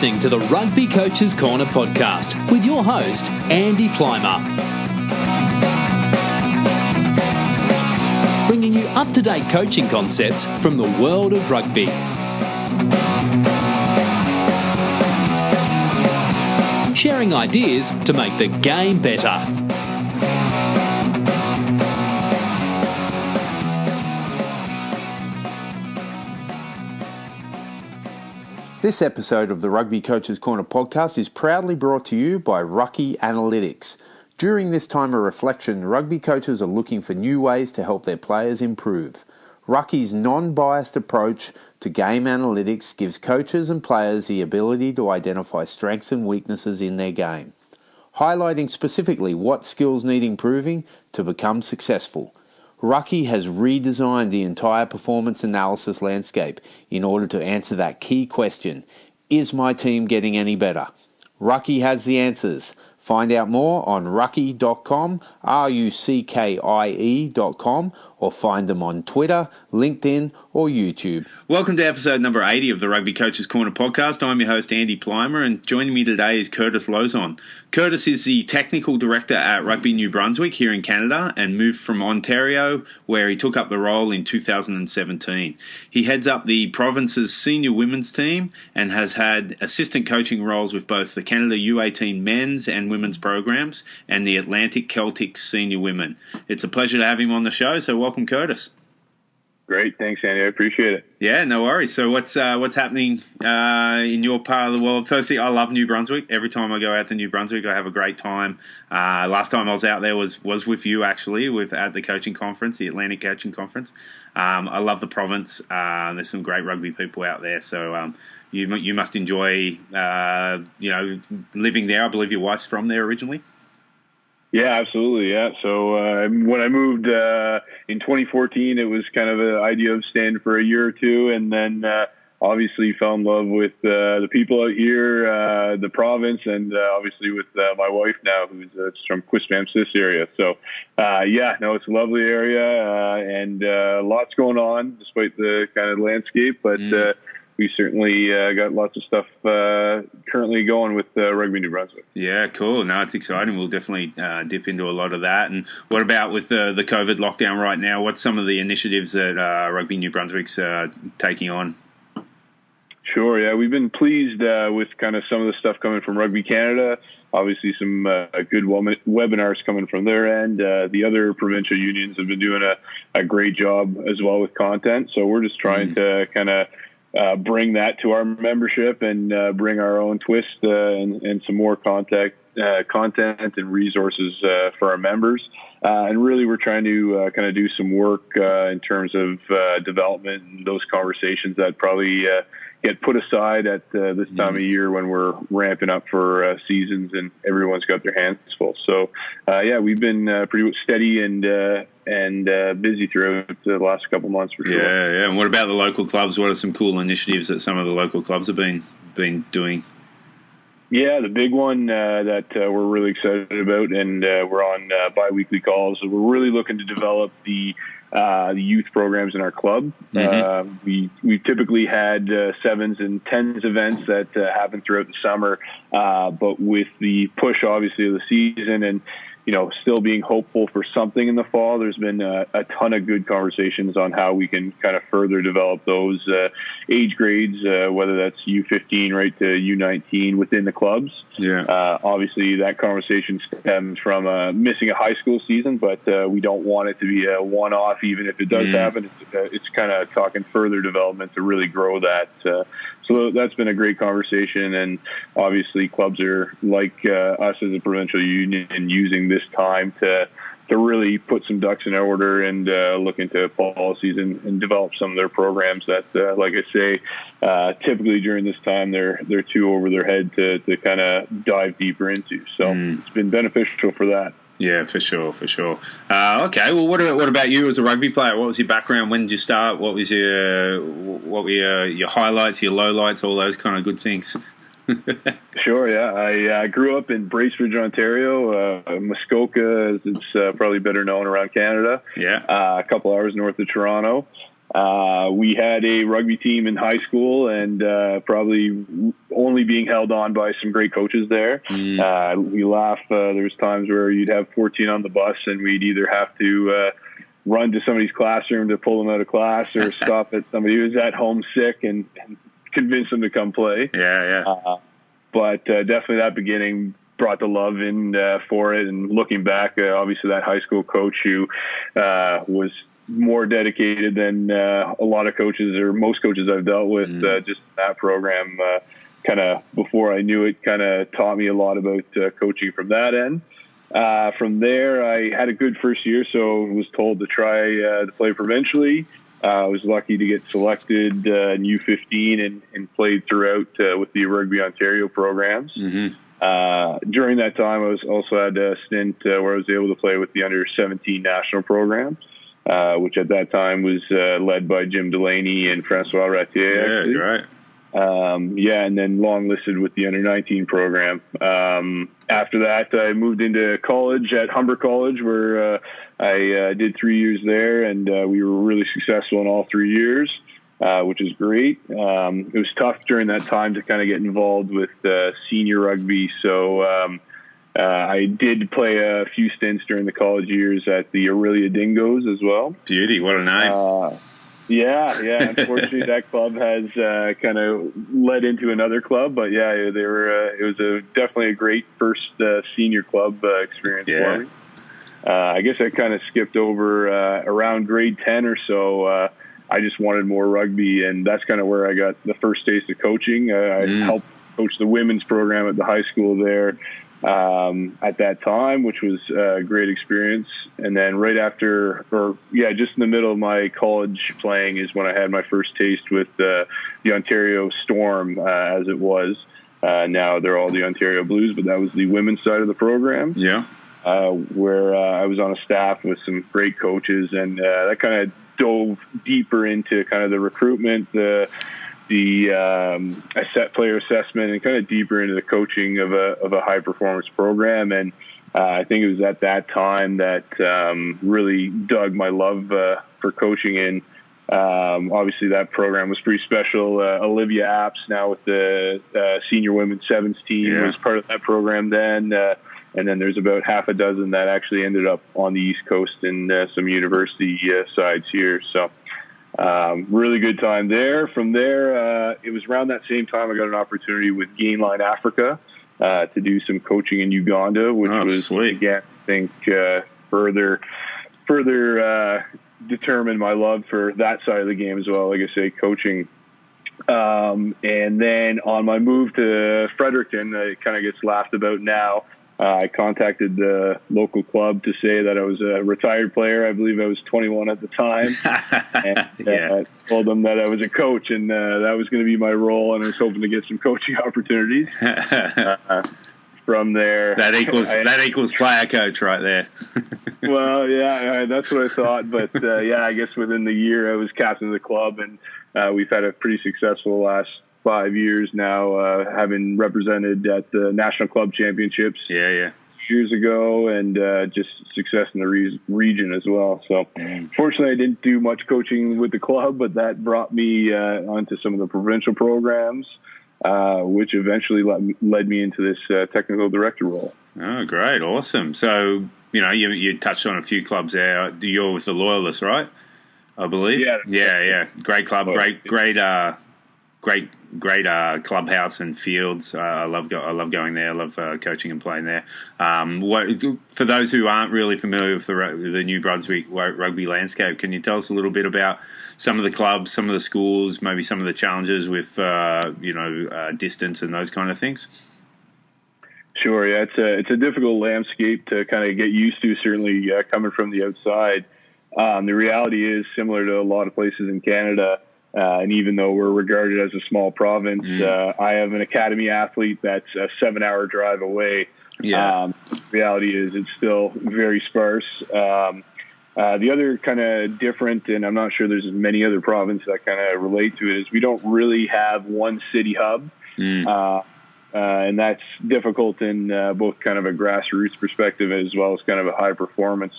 listening to the Rugby Coaches Corner podcast with your host, Andy Plymer. Bringing you up-to-date coaching concepts from the world of rugby. Sharing ideas to make the game better. This episode of the Rugby Coaches Corner podcast is proudly brought to you by Rugby Analytics. During this time of reflection, rugby coaches are looking for new ways to help their players improve. Rucky's non-biased approach to game analytics gives coaches and players the ability to identify strengths and weaknesses in their game, highlighting specifically what skills need improving to become successful. Rucky has redesigned the entire performance analysis landscape in order to answer that key question: is my team getting any better? Rucky has the answers. Find out more on rucky.com, ruckie.com, or find them on Twitter, LinkedIn, or YouTube. Welcome to episode number 80 of the Rugby Coaches Corner podcast. I'm your host, Andy Plymer, and joining me today is Curtis Lauzon. Curtis is the technical director at Rugby New Brunswick here in Canada and moved from Ontario, where he took up the role in 2017. He heads up the province's senior women's team and has had assistant coaching roles with both the Canada U18 men's and women's programs and the Atlantic Keltics Senior Women. It's a pleasure to have him on the show, so welcome, Curtis. Great, thanks, Andy. I appreciate it. Yeah, no worries. So what's happening in your part of the world? Firstly, I love New Brunswick. Every time I go out to New Brunswick, I have a great time. Last time I was out there was with you, actually, at the coaching conference, the Atlantic Coaching Conference. I love the province. There's some great rugby people out there, so you must enjoy living there. I believe your wife's from there originally. Yeah, absolutely. Yeah. So when I moved in 2014, it was kind of an idea of staying for a year or two, and then obviously fell in love with the people out here, the province, and obviously with my wife now, who's from Quispamsis area. So it's a lovely area and lots going on despite the kind of landscape, but we certainly got lots of stuff currently going with Rugby New Brunswick. Yeah, cool. No, it's exciting. We'll definitely dip into a lot of that. And what about with the COVID lockdown right now? What's some of the initiatives that Rugby New Brunswick's taking on? Sure, yeah. We've been pleased with kind of some of the stuff coming from Rugby Canada. Obviously, some good webinars coming from their end. The other provincial unions have been doing a great job as well with content. So we're just trying to kind of bring that to our membership and bring our own twist and some more content and resources for our members. And really, we're trying to kind of do some work in terms of development and those conversations that probably get put aside at this time of year when we're ramping up for seasons and everyone's got their hands full. So, we've been pretty steady and busy throughout the last couple of months for sure. Yeah. And what about the local clubs? What are some cool initiatives that some of the local clubs have been doing? Yeah, the big one that we're really excited about, and we're on bi-weekly calls. So we're really looking to develop the youth programs in our club. We've typically had 7s and 10s events that happen throughout the summer, but with the push, obviously, of the season and still being hopeful for something in the fall, there's been a ton of good conversations on how we can kind of further develop those age grades, whether that's U15 right to U19 within the clubs. Yeah. Obviously, that conversation stems from missing a high school season, but we don't want it to be a one-off, even if it does happen. It's kind of talking further development to really grow that. So that's been a great conversation, and obviously clubs are like us as a provincial union and using this time to really put some ducks in order and look into policies and develop some of their programs that, like I say, typically during this time they're too over their head to kind of dive deeper into. So it's been beneficial for that. Yeah, for sure. Okay, well, what about you as a rugby player? What was your background? When did you start? What were your highlights, your lowlights, all those kind of good things? Sure, yeah. I grew up in Bracebridge, Ontario, Muskoka, as it's probably better known around Canada. Yeah. A couple hours north of Toronto. We had a rugby team in high school, and probably only being held on by some great coaches there. We laugh. There was times where you'd have 14 on the bus, and we'd either have to run to somebody's classroom to pull them out of class, or stop at somebody who was at home sick and convince them to come play. But definitely that beginning brought the love in for it. And looking back, obviously that high school coach who was more dedicated than a lot of coaches, or most coaches I've dealt with, just that program, kind of before I knew it, kind of taught me a lot about coaching from that end. From there, I had a good first year, so was told to try to play provincially. I was lucky to get selected in U15 and played throughout with the Rugby Ontario programs. During that time, I was also had a stint where I was able to play with the under-17 national program, which at that time was led by Jim Delaney and Francois Ratier. Yeah, right. And then long listed with the under-19 program. After that, I moved into college at Humber College, where I did 3 years there, and we were really successful in all 3 years, which is great. It was tough during that time to kind of get involved with senior rugby, so I did play a few stints during the college years at the Aurelia Dingoes as well. Beauty, what a name. Yeah. Unfortunately, that club has kind of led into another club, but yeah, they were. It was definitely a great first senior club experience for me. I guess I kind of skipped over around grade 10 or so. I just wanted more rugby, and that's kind of where I got the first taste of coaching. I helped coach the women's program at the high school there at that time, which was a great experience. And then right after, just in the middle of my college playing is when I had my first taste with the Ontario Storm, as it was. Now they're all the Ontario Blues, but that was the women's side of the program. Yeah. Where I was on a staff with some great coaches, and that kind of dove deeper into kind of the recruitment, the player assessment, and kind of deeper into the coaching of a high performance program. And I think it was at that time that really dug my love for coaching. And obviously that program was pretty special. Olivia Apps, now with the senior women's sevens team, was part of that program then. And then there's about half a dozen that actually ended up on the East Coast and some university sides here. So really good time there. From there, it was around that same time I got an opportunity with Gainline Africa to do some coaching in Uganda, which was, again, I think, further determined my love for that side of the game as well, like I say, coaching. And then on my move to Fredericton, it kind of gets laughed about now. I contacted the local club to say that I was a retired player. I believe I was 21 at the time. And told them that I was a coach, and that was going to be my role, and I was hoping to get some coaching opportunities. From there, that equals player coach right there. Well, yeah, that's what I thought. But I guess within the year I was captain of the club, and we've had a pretty successful last 5 years now, having represented at the National Club Championships years ago, and just success in the region as well. So fortunately I didn't do much coaching with the club, but that brought me onto some of the provincial programs, which eventually led me into this technical director role. Oh, great. Awesome. So, you touched on a few clubs there. You're with the Loyalists, right? I believe. Yeah. Great club. Great clubhouse and fields. I love going there. I love coaching and playing there. For those who aren't really familiar with the New Brunswick rugby landscape, can you tell us a little bit about some of the clubs, some of the schools, maybe some of the challenges with distance and those kind of things? Sure. Yeah, it's a difficult landscape to kind of get used to. Certainly, coming from the outside, the reality is similar to a lot of places in Canada. And even though we're regarded as a small province, I have an academy athlete that's a 7-hour drive away. Reality is it's still very sparse. The other kind of different, and I'm not sure there's many other provinces that kind of relate to it, is we don't really have one city hub. And that's difficult in both kind of a grassroots perspective as well as kind of a high performance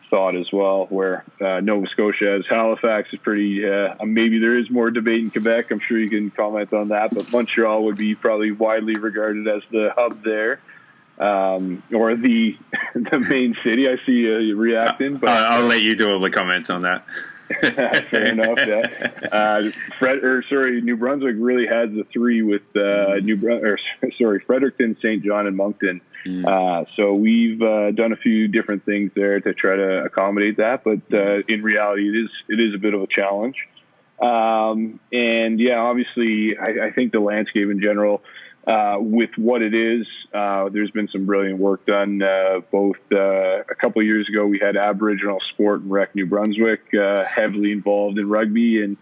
thought as well, where Nova Scotia has Halifax is pretty, maybe there is more debate in Quebec. I'm sure you can comment on that, but Montreal would be probably widely regarded as the hub there, or the main city. I see you reacting. But I'll let you do all the comments on that. Fair enough, yeah. New Brunswick really has the three with Fredericton, St. John, and Moncton. So we've done a few different things there to try to accommodate that, but in reality, it is a bit of a challenge. And yeah, obviously, I think the landscape in general, with what it is, there's been some brilliant work done. Both a couple of years ago, we had Aboriginal Sport and Rec New Brunswick heavily involved in rugby and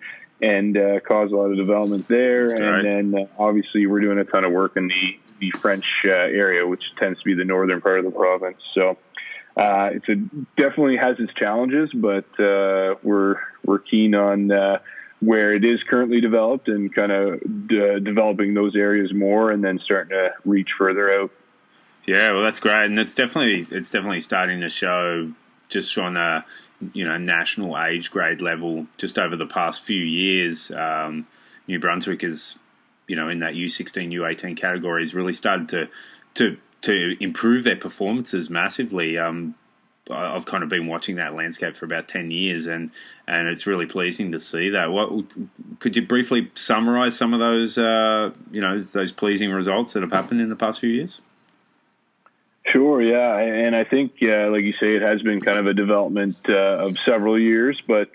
caused a lot of development there. That's and right. then obviously we're doing a ton of work in the French area, which tends to be the northern part of the province. So definitely has its challenges, but we're keen on where it is currently developed and kind of developing those areas more, and then starting to reach further out. Yeah, well, that's great, and it's definitely starting to show just on a national age grade level. Just over the past few years, New Brunswick is in that U16, U18 category has really started to improve their performances massively. I've kind of been watching that landscape for about 10 years, and it's really pleasing to see that. Could you briefly summarise some of those, those pleasing results that have happened in the past few years? Sure, yeah, and I think, like you say, it has been kind of a development of several years, but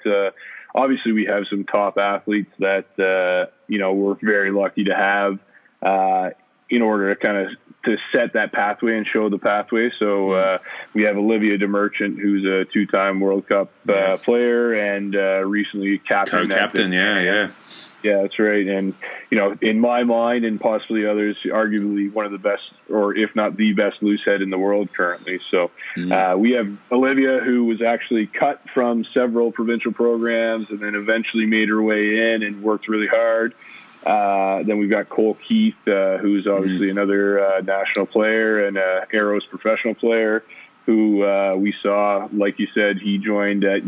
obviously we have some top athletes that we're very lucky to have in order to kind of to set that pathway and show the pathway. So we have Olivia DeMerchant, who's a two-time World Cup player and recently co-captain. Yeah, that's right. And in my mind, and possibly others, arguably one of the best, or if not the best, loose head in the world currently. So we have Olivia, who was actually cut from several provincial programs and then eventually made her way in and worked really hard. Then we've got Cole Keith, who's obviously another national player and Arrows professional player, who we saw, like you said, he joined at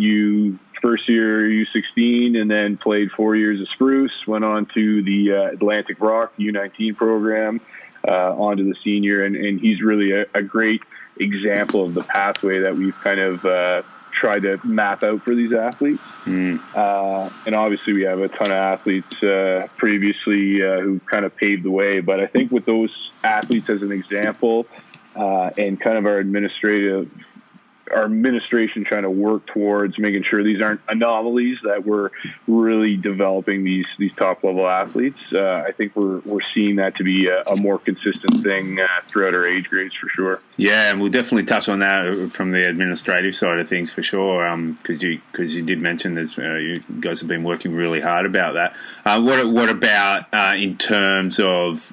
first year U16 and then played 4 years of Spruce, went on to the Atlantic Rock U19 program, onto the senior, and he's really a great example of the pathway that we've kind of try to map out for these athletes. And obviously we have a ton of athletes previously who kind of paved the way. But I think with those athletes as an example, and kind of our administration trying to work towards making sure these aren't anomalies, that we're really developing these top level athletes. I think we're seeing that to be a more consistent thing throughout our age grades for sure. Yeah, and we'll definitely touch on that from the administrative side of things for sure, because you did mention this, you guys have been working really hard about that. What about in terms of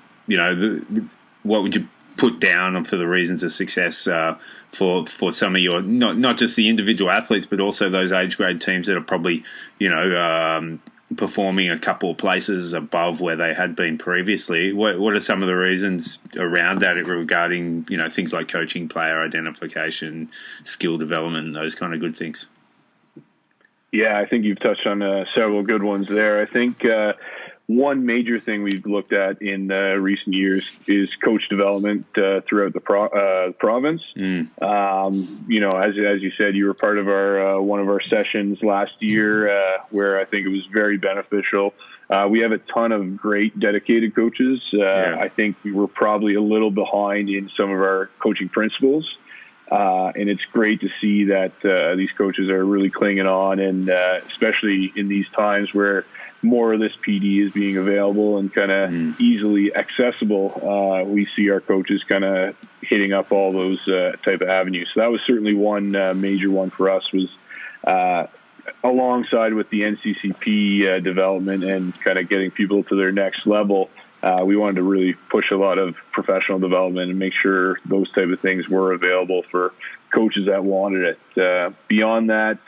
what would you put down for the reasons of success for some of your not just the individual athletes, but also those age grade teams that are probably performing a couple of places above where they had been previously? What are some of the reasons around that regarding things like coaching, player identification, skill development, and those kind of good things? Yeah, I think you've touched on several good ones there. I think one major thing we've looked at in recent years is coach development throughout the province. As you said, you were part of our one of our sessions last year where I think it was very beneficial. We have a ton of great dedicated coaches. I think we were probably a little behind in some of our coaching principles. And it's great to see that these coaches are really clinging on, and especially in these times where more of this PD is being available and kind of easily accessible. We see our coaches kind of hitting up all those type of avenues. So that was certainly one major one for us, was alongside with the NCCP development and kind of getting people to their next level. We wanted to really push a lot of professional development and make sure those type of things were available for coaches that wanted it. Beyond that,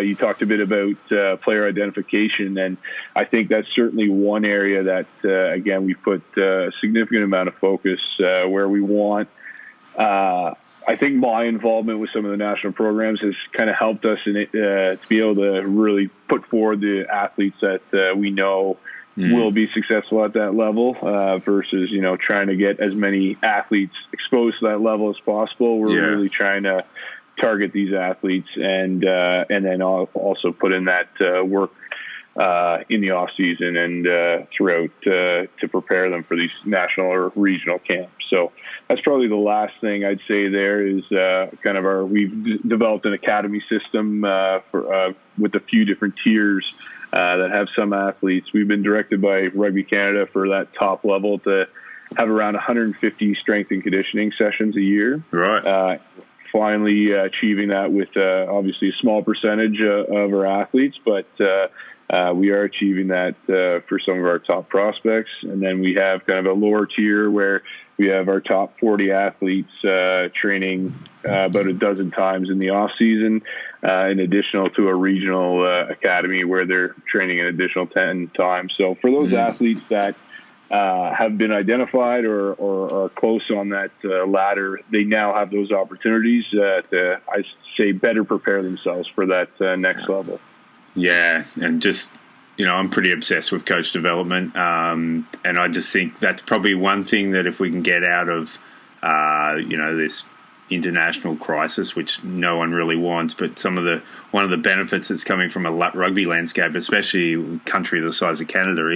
you talked a bit about player identification, and I think that's certainly one area that, again, we put a significant amount of focus where we want I think my involvement with some of the national programs has kind of helped us in it, to be able to really put forward the athletes that we know will be successful at that level, versus, trying to get as many athletes exposed to that level as possible. We're really trying to target these athletes and then also put in that work in the off season and throughout to prepare them for these national or regional camps. So that's probably the last thing I'd say there is we've developed an academy system with a few different tiers that have some athletes. We've been directed by Rugby Canada for that top level to have around 150 strength and conditioning sessions a year. Right. Finally achieving that with obviously a small percentage of our athletes, but we are achieving that for some of our top prospects. And then we have kind of a lower tier where we have our top 40 athletes training about a dozen times in the off season, in addition to a regional academy where they're training an additional 10 times. So for those athletes that have been identified or are close on that ladder, they now have those opportunities to, I say, better prepare themselves for that next level. Yeah, and just, I'm pretty obsessed with coach development, and I just think that's probably one thing that if we can get out of, this international crisis, which no one really wants, but one of the benefits that's coming from a rugby landscape, especially a country the size of Canada,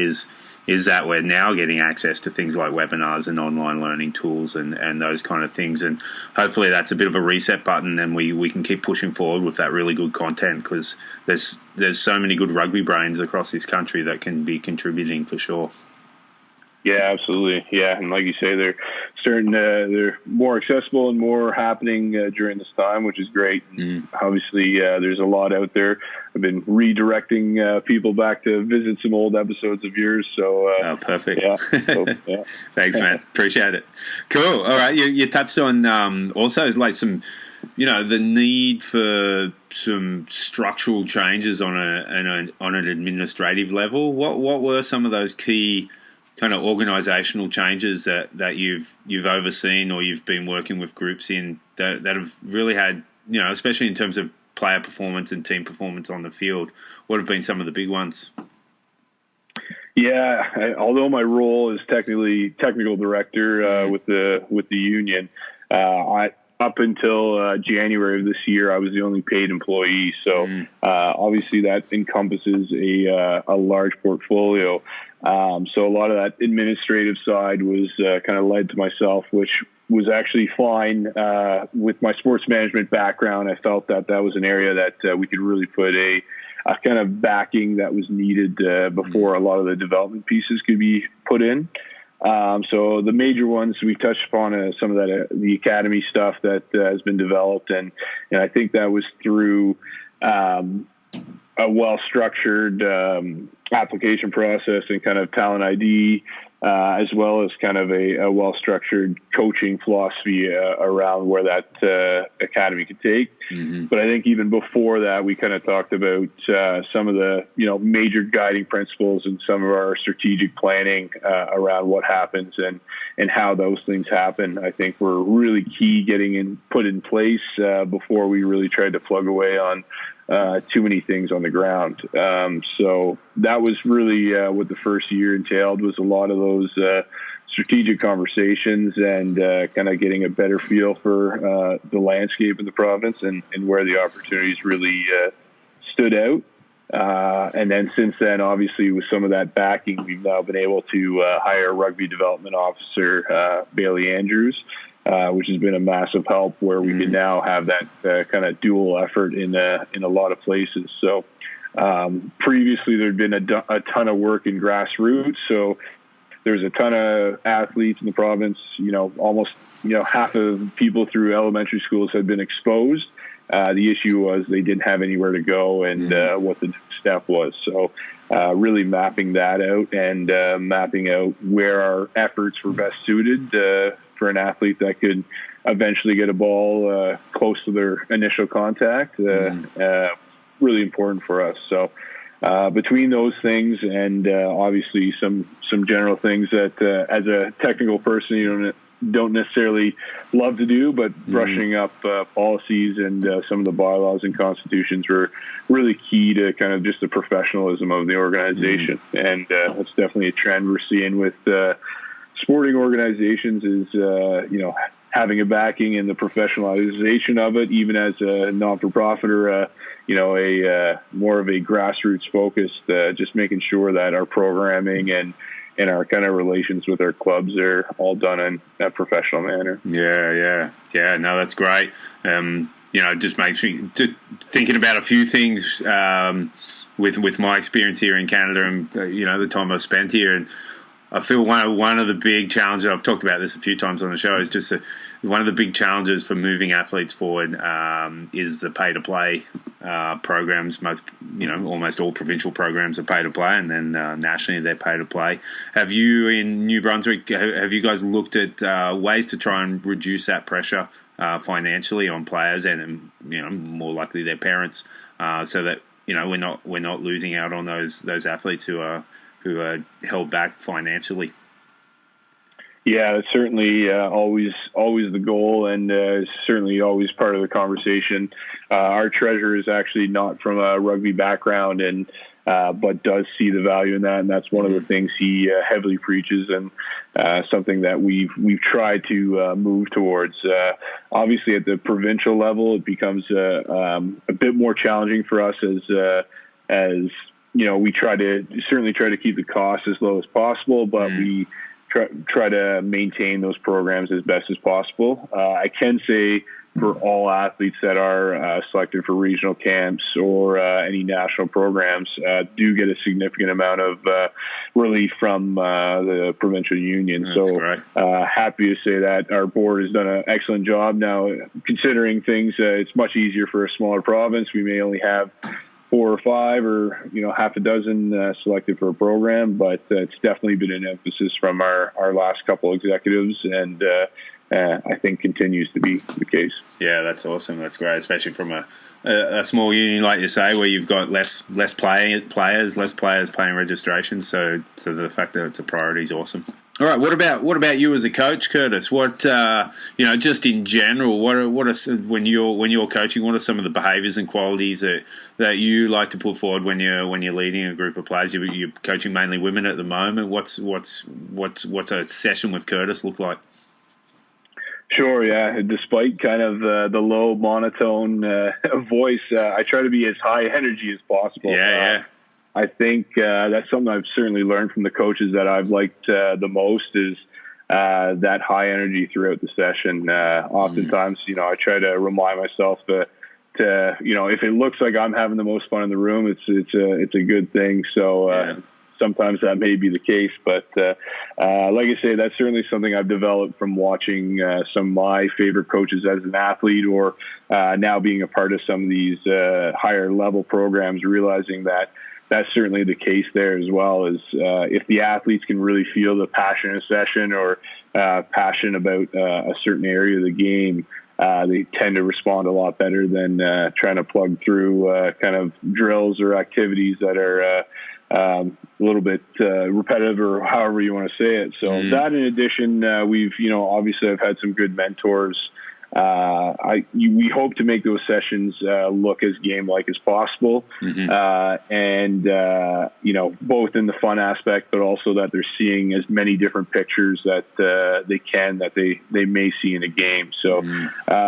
is that we're now getting access to things like webinars and online learning tools and those kind of things. And hopefully that's a bit of a reset button and we can keep pushing forward with that really good content, because there's so many good rugby brains across this country that can be contributing for sure. Yeah, absolutely. Yeah, and like you say, they're more accessible and more happening during this time, which is great. Obviously, there's a lot out there. I've been redirecting people back to visit some old episodes of yours. So, perfect. Yeah. Thanks, man. Appreciate it. Cool. All right, you touched on also like some, the need for some structural changes on an administrative level. What were some of those key kind of organisational changes that you've overseen or you've been working with groups in that have really had, especially in terms of player performance and team performance on the field? What have been some of the big ones? Yeah, although my role is technical director with the union, up until January of this year, I was the only paid employee. So obviously that encompasses a large portfolio. So a lot of that administrative side was kind of led to myself, which was actually fine. With my sports management background, I felt that was an area that we could really put a kind of backing that was needed before a lot of the development pieces could be put in. So the major ones we touched upon, some of that the academy stuff that has been developed, and I think that was through a well-structured application process and kind of talent ID, as well as kind of a well-structured coaching philosophy around where that academy could take. But I think even before that, we kind of talked about some of the major guiding principles and some of our strategic planning around what happens and how those things happen. I think were really key getting put in place before we really tried to plug away on too many things on the ground. So that was really what the first year entailed, was a lot of those strategic conversations and kind of getting a better feel for the landscape of the province and where the opportunities really stood out. And then since then, obviously, with some of that backing, we've now been able to hire a rugby development officer, Bailey Andrews, which has been a massive help, where we can now have that kind of dual effort in a lot of places. So previously there'd been a ton of work in grassroots. So there's a ton of athletes in the province, almost, half of people through elementary schools had been exposed. The issue was they didn't have anywhere to go and what the next step was. So really mapping that out and mapping out where our efforts were best suited for an athlete that could eventually get a ball close to their initial contact, really important for us. So between those things and obviously some general things that as a technical person you don't don't necessarily love to do, but brushing up policies and some of the bylaws and constitutions were really key to kind of just the professionalism of the organization. And that's definitely a trend we're seeing with sporting organizations is, having a backing in the professionalization of it, even as a non-for-profit or a more of a grassroots focused, just making sure that our programming and our kind of relations with our clubs are all done in a professional manner. Yeah. No, that's great. Just makes me just thinking about a few things with my experience here in Canada and the time I've spent here. And I feel one of the big challenges, I've talked about this a few times on the show, is just one of the big challenges for moving athletes forward is the pay-to-play programs. Almost all provincial programs are pay-to-play, and then nationally they're pay-to-play. Have you, in New Brunswick, have you guys looked at ways to try and reduce that pressure financially on players and more likely their parents, so that we're not losing out on those athletes who are held back financially? Yeah, it's certainly always the goal, and certainly always part of the conversation. Our treasurer is actually not from a rugby background, and but does see the value in that, and that's one of the things he heavily preaches, and something that we've tried to move towards. Obviously, at the provincial level, it becomes a bit more challenging for us as we try to keep the costs as low as possible, but we try to maintain those programs as best as possible. I can say for all athletes that are selected for regional camps or any national programs, do get a significant amount of relief from the provincial union. That's so great. Happy to say that our board has done an excellent job. Now, considering things, it's much easier for a smaller province. We may only have 4 or 5 or half a dozen selected for a program, but it's definitely been an emphasis from our last couple executives, and I think continues to be the case. Yeah, that's awesome. That's great, especially from a small union like you say, where you've got less players paying registration. So the fact that it's a priority is awesome. All right, what about you as a coach, Curtis? What just in general, what are when you're coaching? What are some of the behaviours and qualities that you like to put forward when you're leading a group of players? You're coaching mainly women at the moment. What's a session with Curtis look like? Sure, yeah. Despite kind of the low monotone voice, I try to be as high energy as possible. Yeah. I think that's something I've certainly learned from the coaches that I've liked the most is that high energy throughout the session. Oftentimes, I try to remind myself to if it looks like I'm having the most fun in the room, it's a good thing. So sometimes that may be the case, but like I say, that's certainly something I've developed from watching some of my favorite coaches as an athlete, or now being a part of some of these higher level programs, realizing that that's certainly the case there as well. Is if the athletes can really feel the passion in a session or passion about a certain area of the game, they tend to respond a lot better than trying to plug through kind of drills or activities that are a little bit repetitive, or however you want to say it. So that, in addition, we've obviously I've had some good mentors. We hope to make those sessions look as game-like as possible, and both in the fun aspect, but also that they're seeing as many different pictures that they may see in a game. So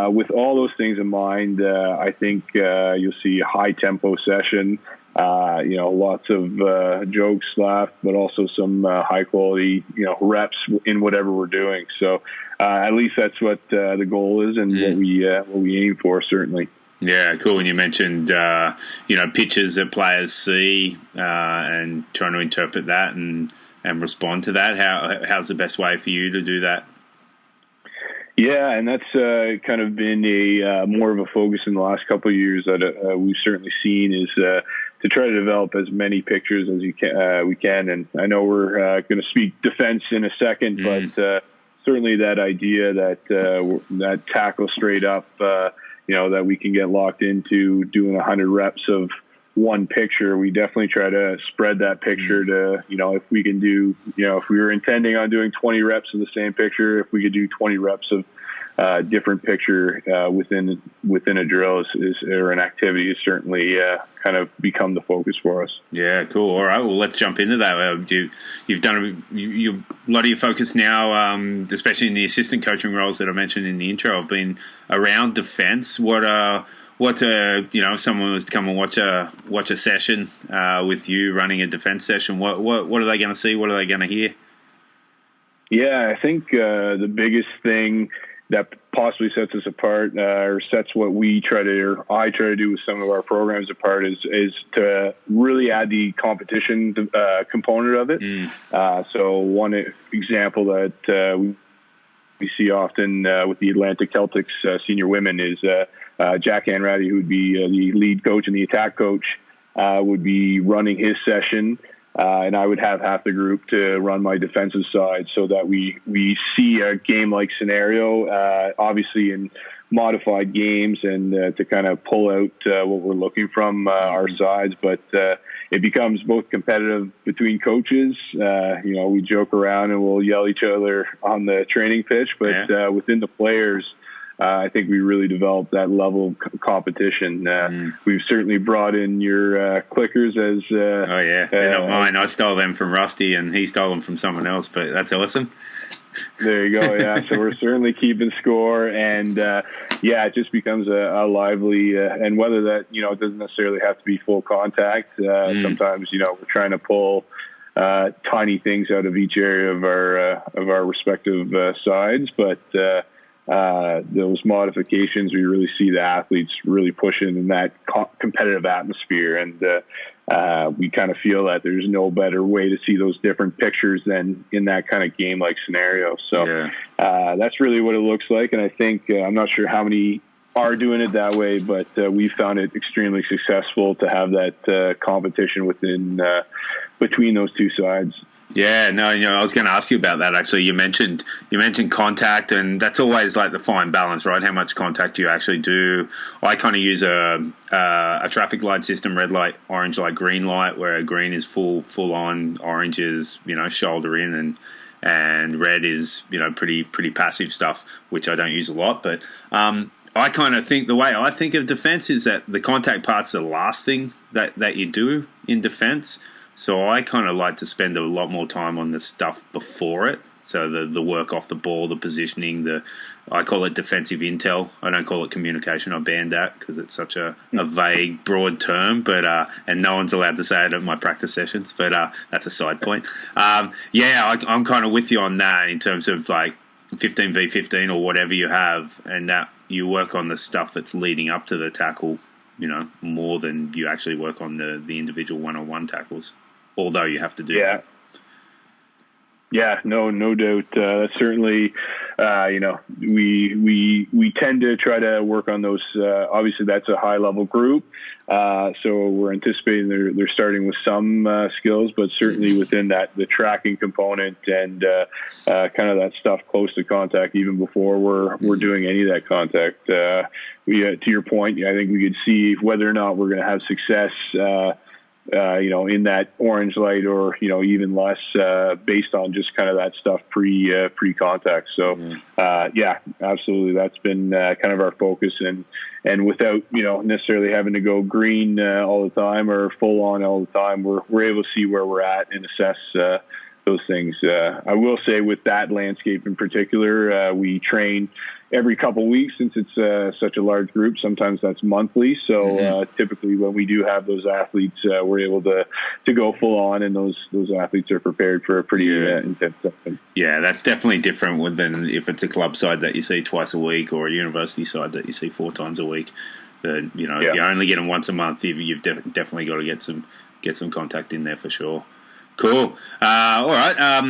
with all those things in mind, I think you'll see a high-tempo session. Lots of jokes, laugh, but also some high-quality reps in whatever we're doing. So at least that's what the goal is, and what we aim for, certainly. Yeah, cool. And you mentioned pictures that players see and trying to interpret that and respond to that. How's the best way for you to do that? Yeah, and that's kind of been a more of a focus in the last couple of years that we've certainly seen is to try to develop as many pictures as we can. And I know we're going to speak defense in a second, but certainly that idea that tackle straight up, that we can get locked into doing 100 reps of one picture. We definitely try to spread that picture to, if we can do, if we were intending on doing 20 reps of the same picture, if we could do 20 reps of different picture within a drill or an activity is certainly kind of become the focus for us. Yeah, cool. All right, well, let's jump into that. You've done a lot of your focus now, especially in the assistant coaching roles that I mentioned in the intro, have been around defence. If someone was to come and watch a session with you running a defence session, what are they going to see? What are they going to hear? Yeah, I think the biggest thing that possibly sets us apart, or sets what I try to do with some of our programs apart, is to really add the competition component of it. So one example that we see often with the Atlantic Keltics Senior Women is Jack Anratty, who would be the lead coach and the attack coach, would be running his session. And I would have half the group to run my defensive side, so that we see a game-like scenario, obviously in modified games, and to kind of pull out what we're looking from our sides. But it becomes both competitive between coaches. We joke around and we'll yell at each other on the training pitch, but within the players, I think we really developed that level of competition. We've certainly brought in your clickers as... they're not mine. I stole them from Rusty, and he stole them from someone else, but that's awesome. There you go, yeah. So we're certainly keeping score, and it just becomes a lively... and whether that, it doesn't necessarily have to be full contact. Sometimes, we're trying to pull tiny things out of each area of our respective sides, but... those modifications, we really see the athletes really pushing in that competitive atmosphere, and we kind of feel that there's no better way to see those different pictures than in that kind of game-like scenario. So that's really what it looks like, and I think I'm not sure how many are doing it that way, but we found it extremely successful to have that competition between those two sides. Yeah, no, I was going to ask you about that. Actually, you mentioned contact, and that's always like the fine balance, right? How much contact do you actually do? I kind of use a traffic light system: red light, orange light, green light. Where green is full on, orange is shoulder in, and red is pretty passive stuff, which I don't use a lot. But I kind of think the way I think of defense is that the contact part's the last thing that you do in defense. So I kind of like to spend a lot more time on the stuff before it. So the work off the ball, the positioning, I call it defensive intel. I don't call it communication. I banned that because it's such a vague, broad term. But and no one's allowed to say it at my practice sessions. But that's a side point. I'm kind of with you on that in terms of like 15v15 or whatever you have, and that you work on the stuff that's leading up to the tackle, more than you actually work on the individual one-on-one tackles. Although you have to do that. Yeah, no doubt. That's certainly, we tend to try to work on those. Obviously, that's a high-level group, so we're anticipating they're starting with some skills, but certainly within that, the tracking component and kind of that stuff close to contact, even before we're doing any of that contact. To your point, I think we could see whether or not we're going to have success. In that orange light, or even less, based on just kind of that stuff pre-contact. So absolutely, that's been kind of our focus, and without necessarily having to go green all the time or full on all the time, we're able to see where we're at and assess those things. I will say with that landscape in particular, we train every couple weeks, since it's such a large group. Sometimes that's monthly. So typically when we do have those athletes, we're able to go full on, and those athletes are prepared for a pretty intense session. Yeah, that's definitely different than if it's a club side that you see twice a week, or a university side that you see 4 times a week. But if you only get them once a month, you've definitely got to get some contact in there for sure. Cool. All right.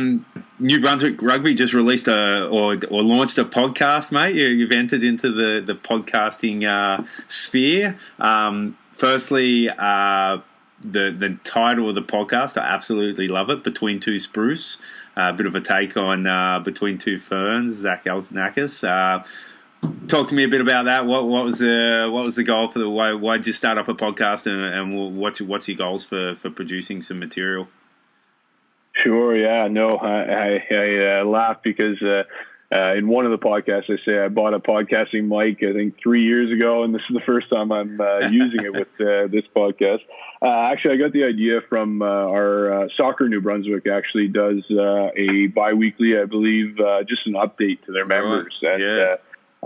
New Brunswick Rugby just released or launched a podcast, mate. You've entered into the podcasting sphere. Firstly, the title of the podcast, I absolutely love it. Between Two Spruce, a bit of a take on Between Two Ferns, Zach Galifianakis. Talk to me a bit about that. What was the goal for why did you start up a podcast, and what's your goals for producing some material? Sure. Yeah. No. I laugh because in one of the podcasts I say I bought a podcasting mic I think 3 years ago, and this is the first time I'm using it with this podcast. Actually, I got the idea from our Soccer New Brunswick. Actually, does a biweekly, I believe, just an update to their members. Right. Yeah.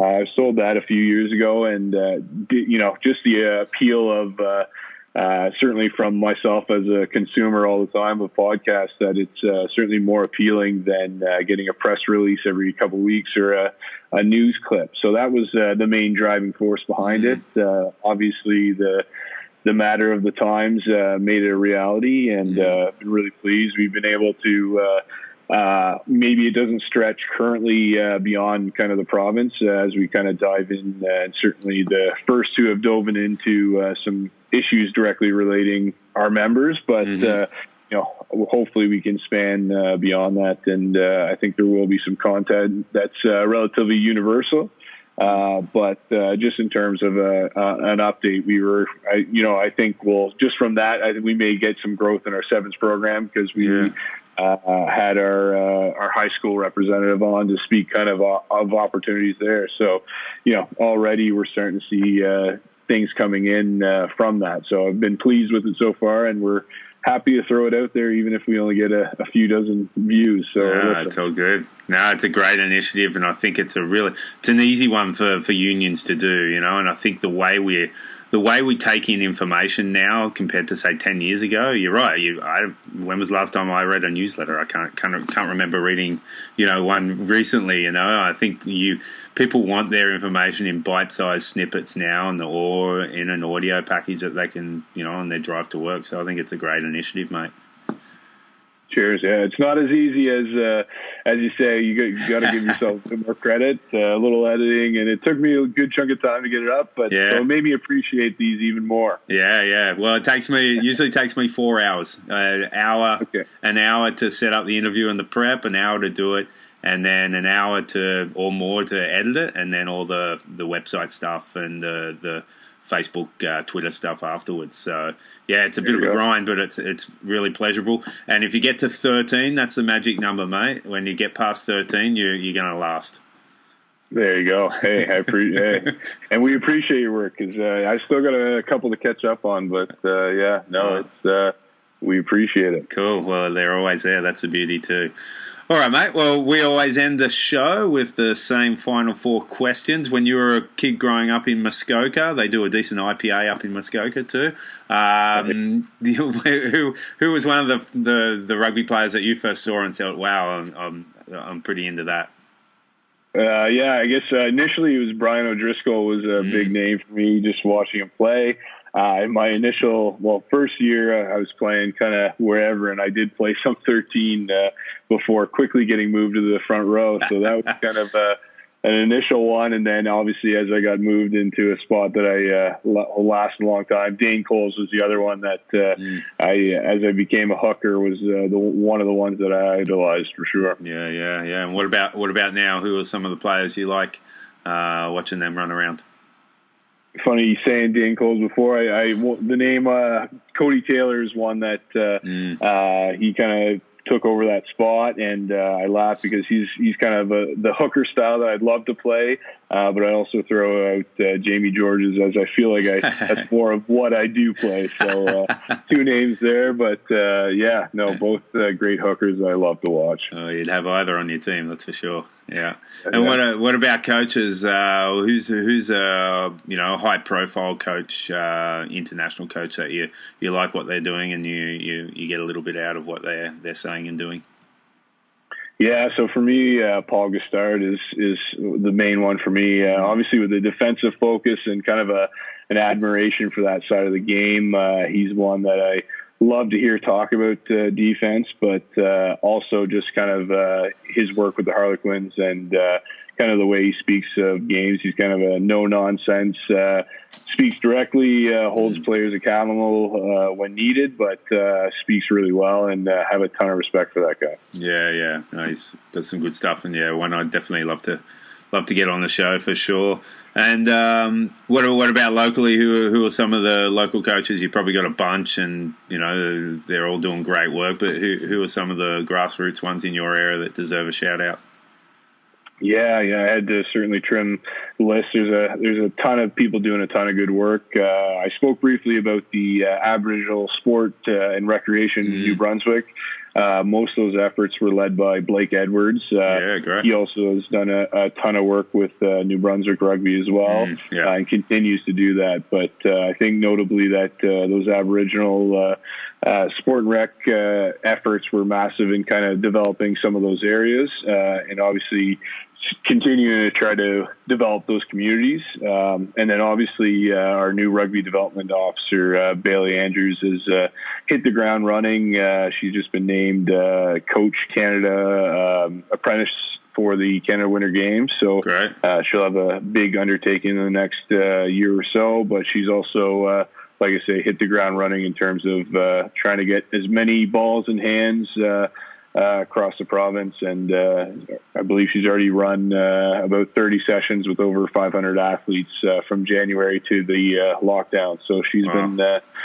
I sold that a few years ago, and just the appeal of certainly from myself as a consumer all the time of podcasts, that it's certainly more appealing than getting a press release every couple of weeks or a news clip. So that was the main driving force behind it. Obviously, the matter of the times made it a reality, and been really pleased. We've been able to. Maybe it doesn't stretch currently beyond kind of the province as we kind of dive in, and certainly the first two have dove into some issues directly relating our members, but hopefully we can span beyond that, and I think there will be some content that's relatively universal. But just in terms of an update, I think we'll just from that, I think we may get some growth in our sevens program, because we had our high school representative on to speak kind of opportunities there. So, already we're starting to see things coming in from that. So I've been pleased with it so far, and we're happy to throw it out there, even if we only get a few dozen views. So it's all good. No, it's a great initiative, and I think it's an easy one for unions to do, and I think the way we take in information now compared to say 10 years ago, you're right. When was the last time I read a newsletter? I can't remember reading, one recently. I think people want their information in bite-sized snippets now, or in an audio package that they can, on their drive to work. So I think it's a great initiative, mate. Cheers. Yeah, it's not as easy as you say. You got to give yourself a bit more credit, a little editing, and it took me a good chunk of time to get it up, but so it made me appreciate these even more. Yeah. Well, it usually takes me 4 hours, an hour to set up the interview and the prep, an hour to do it, and then an hour or more to edit it, and then all the website stuff and the Facebook, Twitter stuff afterwards. So it's a bit of a grind, but it's really pleasurable. And if you get to 13, that's the magic number, mate. When you get past 13, you're going to last. There you go. Hey, and we appreciate your work, because I still got a couple to catch up on, but we appreciate it. Cool. Well, they're always there. That's the beauty too. All right, mate. Well, we always end the show with the same final 4 questions. When you were a kid growing up in Muskoka, they do a decent IPA up in Muskoka too. Who was one of the rugby players that you first saw and said, "Wow, I'm pretty into that"? I guess initially it was Brian O'Driscoll was a big name for me, just watching him play. In my first year, I was playing kind of wherever, and I did play some 13 before quickly getting moved to the front row. So that was kind of an initial one. And then obviously as I got moved into a spot that I lasted a long time, Dane Coles was the other one that as I became a hooker, was one of the ones that I idolized for sure. Yeah. And what about now? Who are some of the players you like watching them run around? Funny you saying Dane Coles before. The name Cody Taylor is one that he kind of took over that spot, and I laugh because he's kind of the hooker style that I'd love to play, but I also throw out Jamie Georges, as I feel like that's more of what I do play. So 2 names there, but both great hookers that I love to watch. Oh, you'd have either on your team, that's for sure. Yeah. And what about coaches? Who's a high profile coach, international coach that you like what they're doing, and you get a little bit out of what they're saying and doing? Yeah, so for me, Paul Gustard is the main one for me. Obviously, with the defensive focus and kind of an admiration for that side of the game, he's one that I love to hear talk about defense, but also just kind of his work with the Harlequins and kind of the way he speaks of games. He's kind of a no-nonsense, speaks directly, holds players accountable when needed, but speaks really well, and have a ton of respect for that guy. Yeah. No, he does some good stuff, and one I'd definitely love to love to get on the show for sure. And what about locally? Who are some of the local coaches? You've probably got a bunch, and they're all doing great work. But who are some of the grassroots ones in your area that deserve a shout out? Yeah, I had to certainly trim the list. There's a ton of people doing a ton of good work. I spoke briefly about the Aboriginal Sport and Recreation in New Brunswick. Most of those efforts were led by Blake Edwards. Great. He also has done a ton of work with New Brunswick Rugby as well, and continues to do that. But I think notably that those Aboriginal sport and rec efforts were massive in kind of developing some of those areas, and obviously continuing to try to develop those communities. And then obviously our new rugby development officer, Bailey Andrews, has hit the ground running. She's just been named Coach Canada apprentice for the Canada Winter Games. So she'll have a big undertaking in the next year or so, but she's also, like I say, hit the ground running in terms of trying to get as many balls in hands across the province, and I believe she's already run about 30 sessions with over 500 athletes from January to the lockdown. So she's been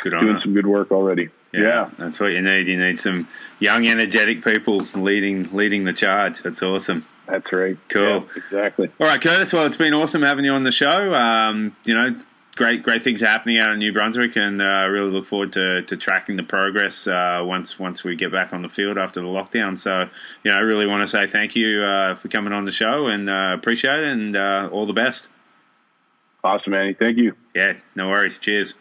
doing some good work already. Yeah, that's what you need. You need some young, energetic people leading the charge. That's awesome. That's right. Cool. Yeah, exactly. All right, Curtis. Well, it's been awesome having you on the show. Great things happening out in New Brunswick, and I really look forward to tracking the progress once we get back on the field after the lockdown. So, I really want to say thank you for coming on the show, and appreciate it, and all the best. Awesome, Andy. Thank you. Yeah, no worries. Cheers.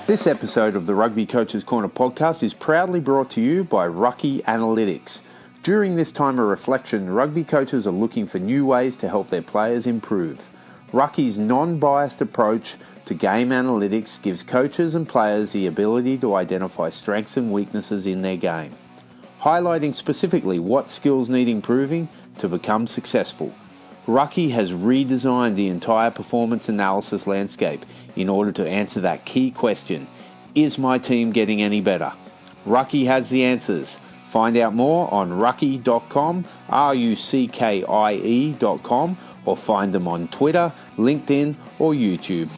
This episode of the Rugby Coaches Corner podcast is proudly brought to you by Rugby Analytics. During this time of reflection, rugby coaches are looking for new ways to help their players improve. Rucky's non-biased approach to game analytics gives coaches and players the ability to identify strengths and weaknesses in their game, highlighting specifically what skills need improving to become successful. Rucky has redesigned the entire performance analysis landscape in order to answer that key question: is my team getting any better? Rucky has the answers. Find out more on rucky.com, ruckie.com, or find them on Twitter, LinkedIn, or YouTube.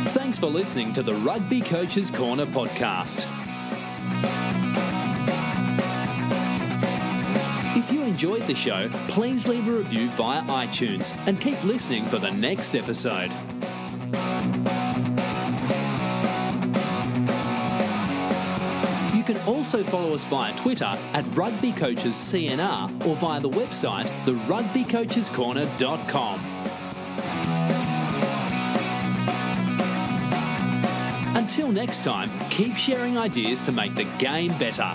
Thanks for listening to the Rugby Coaches Corner podcast. If you enjoyed the show, please leave a review via iTunes and keep listening for the next episode. You can also follow us via Twitter at Rugby Coaches CNR or via the website therugbycoachescorner.com. Until next time, keep sharing ideas to make the game better.